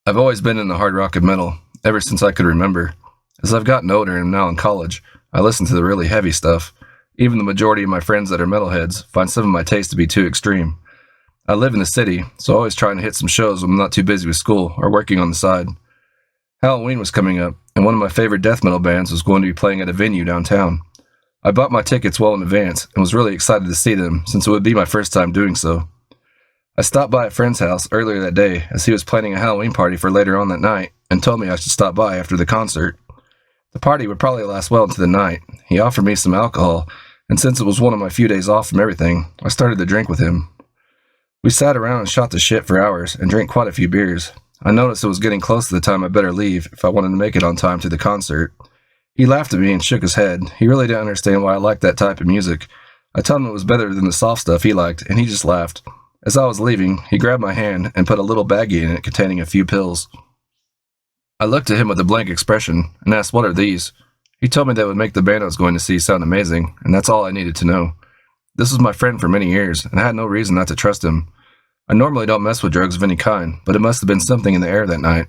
I've always been into hard rock and metal, ever since I could remember. As I've gotten older and am now in college, I listen to the really heavy stuff. Even the majority of my friends that are metalheads find some of my taste to be too extreme. I live in the city, so always trying to hit some shows when I'm not too busy with school or working on the side. Halloween was coming up, and one of my favorite death metal bands was going to be playing at a venue downtown. I bought my tickets well in advance and was really excited to see them since it would be my first time doing so. I stopped by a friend's house earlier that day as he was planning a Halloween party for later on that night and told me I should stop by after the concert. The party would probably last well into the night. He offered me some alcohol, and since it was one of my few days off from everything, I started to drink with him. We sat around and shot the shit for hours and drank quite a few beers. I noticed it was getting close to the time I better leave if I wanted to make it on time to the concert. He laughed at me and shook his head. He really didn't understand why I liked that type of music. I told him it was better than the soft stuff he liked, and he just laughed. As I was leaving, he grabbed my hand and put a little baggie in it containing a few pills. I looked at him with a blank expression and asked, "What are these?" He told me they would make the band I was going to see sound amazing, and that's all I needed to know. This was my friend for many years, and I had no reason not to trust him. I normally don't mess with drugs of any kind, but it must have been something in the air that night.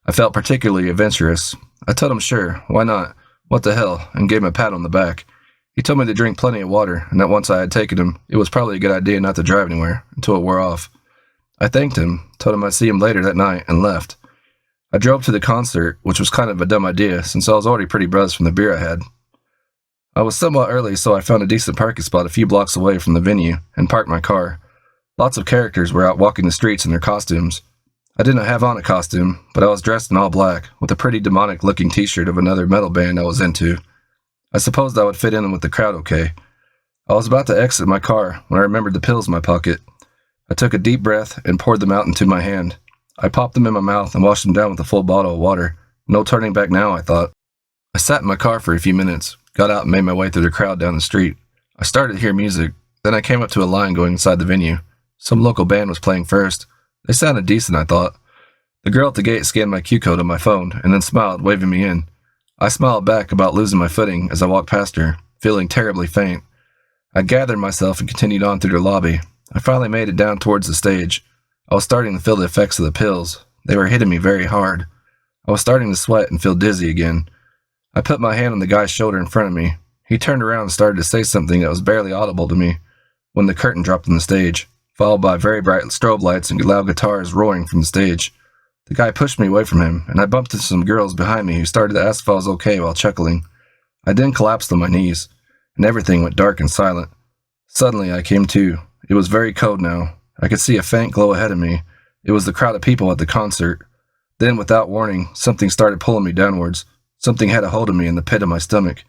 I felt particularly adventurous. I told him sure, why not, what the hell, and gave him a pat on the back. He told me to drink plenty of water, and that once I had taken him, it was probably a good idea not to drive anywhere until it wore off. I thanked him, told him I'd see him later that night, and left. I drove to the concert, which was kind of a dumb idea since I was already pretty buzzed from the beer I had. I was somewhat early, so I found a decent parking spot a few blocks away from the venue and parked my car. Lots of characters were out walking the streets in their costumes. I didn't have on a costume, but I was dressed in all black, with a pretty demonic-looking t-shirt of another metal band I was into. I supposed I would fit in with the crowd okay. I was about to exit my car when I remembered the pills in my pocket. I took a deep breath and poured them out into my hand. I popped them in my mouth and washed them down with a full bottle of water. No turning back now, I thought. I sat in my car for a few minutes, got out and made my way through the crowd down the street. I started to hear music. Then I came up to a line going inside the venue. Some local band was playing first. They sounded decent, I thought. The girl at the gate scanned my Q code on my phone and then smiled, waving me in. I smiled back, about losing my footing as I walked past her, feeling terribly faint. I gathered myself and continued on through the lobby. I finally made it down towards the stage. I was starting to feel the effects of the pills. They were hitting me very hard. I was starting to sweat and feel dizzy again. I put my hand on the guy's shoulder in front of me. He turned around and started to say something that was barely audible to me when the curtain dropped on the stage, followed by very bright strobe lights and loud guitars roaring from the stage. The guy pushed me away from him, and I bumped into some girls behind me who started to ask if I was okay while chuckling. I then collapsed on my knees, and everything went dark and silent. Suddenly, I came to. It was very cold now. I could see a faint glow ahead of me. It was the crowd of people at the concert. Then, without warning, something started pulling me downwards. Something had a hold of me in the pit of my stomach.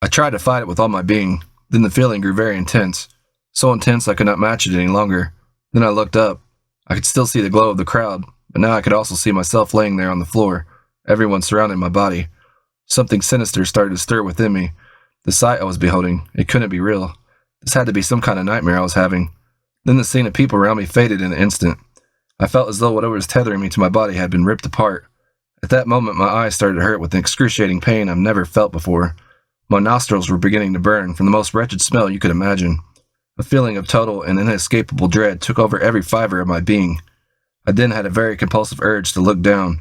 I tried to fight it with all my being. Then the feeling grew very intense. So intense I could not match it any longer. Then I looked up. I could still see the glow of the crowd, but now I could also see myself laying there on the floor, everyone surrounding my body. Something sinister started to stir within me. The sight I was beholding, it couldn't be real. This had to be some kind of nightmare I was having. Then the scene of people around me faded in an instant. I felt as though whatever was tethering me to my body had been ripped apart. At that moment, my eyes started to hurt with an excruciating pain I've never felt before. My nostrils were beginning to burn from the most wretched smell you could imagine. A feeling of total and inescapable dread took over every fiber of my being. I then had a very compulsive urge to look down.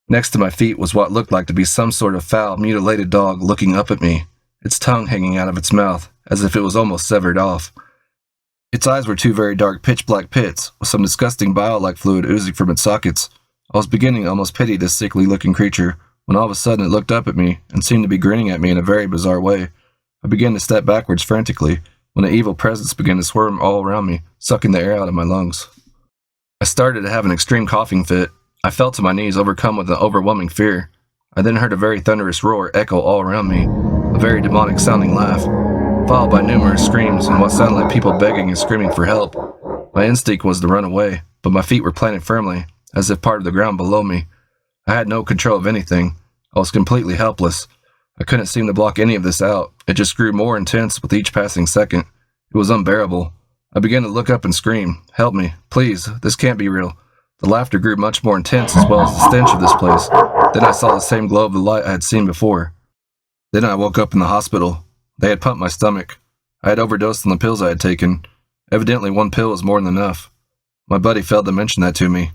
Next to my feet was what looked like to be some sort of foul, mutilated dog looking up at me, its tongue hanging out of its mouth, as if it was almost severed off. Its eyes were two very dark, pitch-black pits, with some disgusting bile-like fluid oozing from its sockets. I was beginning to almost pity this sickly-looking creature, when all of a sudden it looked up at me, and seemed to be grinning at me in a very bizarre way. I began to step backwards frantically, when an evil presence began to swarm all around me, sucking the air out of my lungs. I started to have an extreme coughing fit. I fell to my knees, overcome with an overwhelming fear. I then heard a very thunderous roar echo all around me, a very demonic-sounding laugh, followed by numerous screams and what sounded like people begging and screaming for help. My instinct was to run away, but my feet were planted firmly, as if part of the ground below me. I had no control of anything. I was completely helpless. I couldn't seem to block any of this out. It just grew more intense with each passing second. It was unbearable. I began to look up and scream, "Help me, please, this can't be real." The laughter grew much more intense as well as the stench of this place. Then I saw the same glow of the light I had seen before. Then I woke up in the hospital. They had pumped my stomach. I had overdosed on the pills I had taken. Evidently one pill was more than enough. My buddy failed to mention that to me.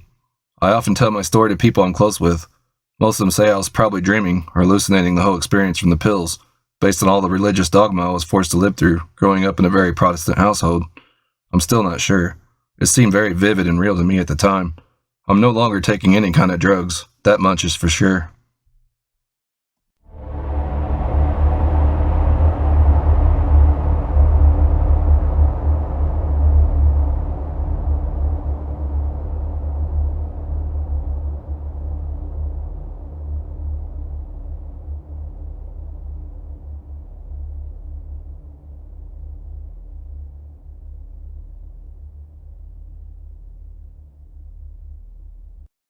I often tell my story to people I'm close with. Most of them say I was probably dreaming or hallucinating the whole experience from the pills, based on all the religious dogma I was forced to live through growing up in a very Protestant household. I'm still not sure. It seemed very vivid and real to me at the time. I'm no longer taking any kind of drugs, that much is for sure.